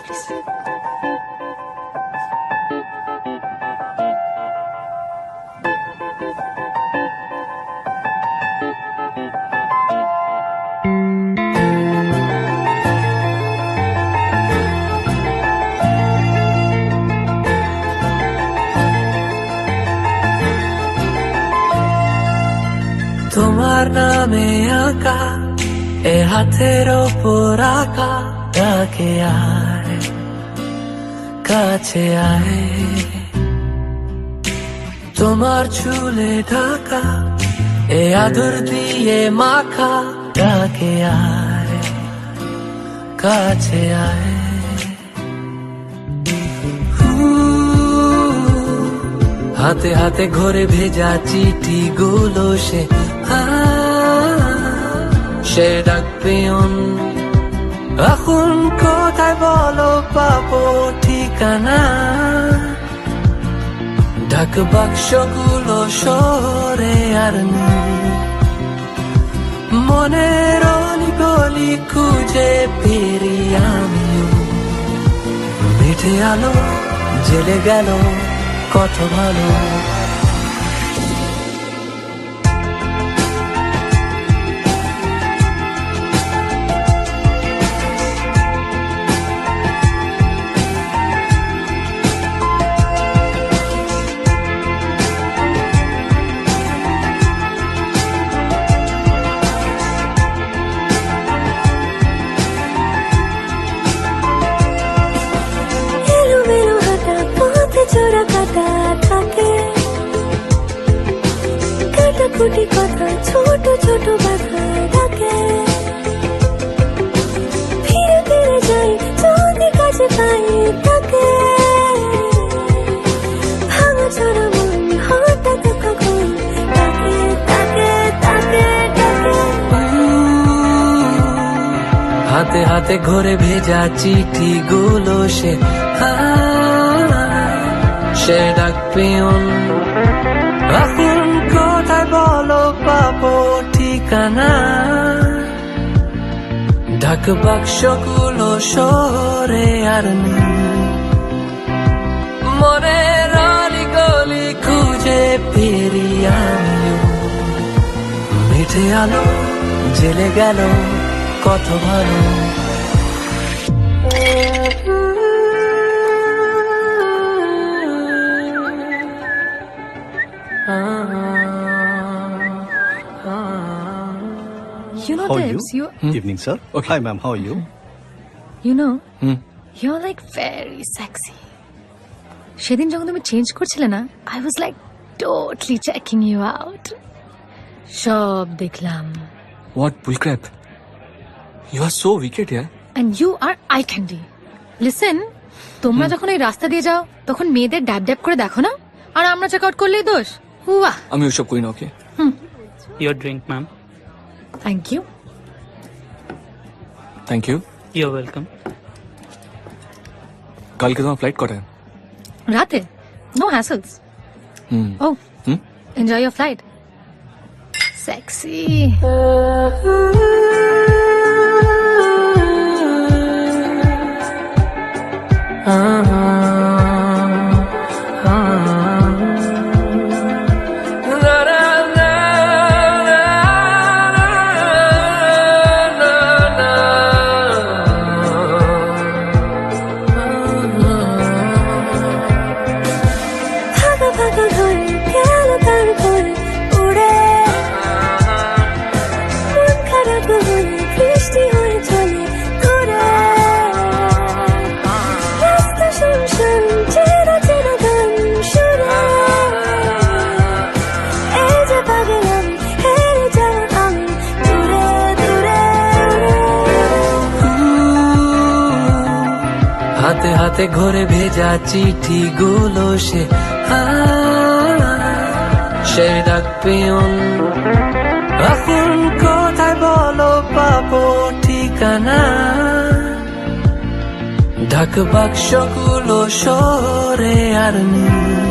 তোমার নামে আঁকা এ হাতের ওপর আঁকা ডাকে আয় কাছে আয় তোমার চুলে ঢাকা এ আদর দিয়ে মাখা ডাকে আয় কাছে আয় হাতে হাতে ঘরে ভেজা চিঠি গুলো সে ডাকবে এখন কোথায় বলো পাবো ঠিকানা ডাক বাক্স গুলো শহরে আর নেই মনের অলি গলি খুঁজে ফিরি আমিও মিঠে আলো জেলে গেল কত ভালো কুটি কথা ছোট ছোট বাধা ডাকে ফিরে ফিরে যাই যদি কাছে পাই তাকে ভাঙা চড়া মন হঠাৎ কখন তাকে তাকে তাকে ডাকে হাতে হাতে ঘরে ভেজা চিঠি গুলো সে ডাকবে এখন কোথায় বলো পাবো ঠিকানা ডাক বাক্স গুলো শহরে আর নেই মনের অলি গলি খুঁজে ফিরি আমিও মিঠে আলো জেলে গেল কত ভালো You know, How are Debs, you Evening, sir. Okay. Hi, ma'am. How are you? you know, you're like very sexy. সেদিন যখন তুমি চেঞ্জ করছিলে না, I was like totally checking you out. সব দেখলাম. What bullcrap? You are so wicked, yeah? And you are eye candy. Listen, তোমরা যখন এই রাস্তা দিয়ে যাও, তখন মেয়েদের ড্যাব ড্যাব করে দেখো না? আর আমরা চেক আউট করলেই দোষ. হুয়া. আমি ওসব করি না, ওকে? Your drink, ma'am. Thank you. Thank you. You're welcome. কালকে তোমার ফ্লাইট কটায়? রাতে. No hassles. Oh. Enjoy your flight. Sexy. হাতে হাতে ঘরে ভেজা চিঠি গুলো সে ডাকবে এখন কোথায় বলো পাবো ঠিকানা ডাক বাক্স গুলো শহরে আর নেই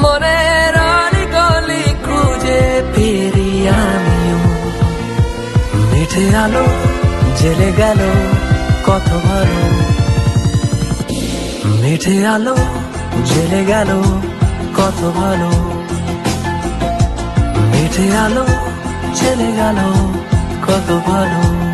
মনের অলি গলি খুঁজে ফিরি আমিও মিঠে আলো জেলে গেল কত ভালো মিঠে আলো জেলে গেল কত ভালো, মিঠে আলো জেলে গেল কত ভালো।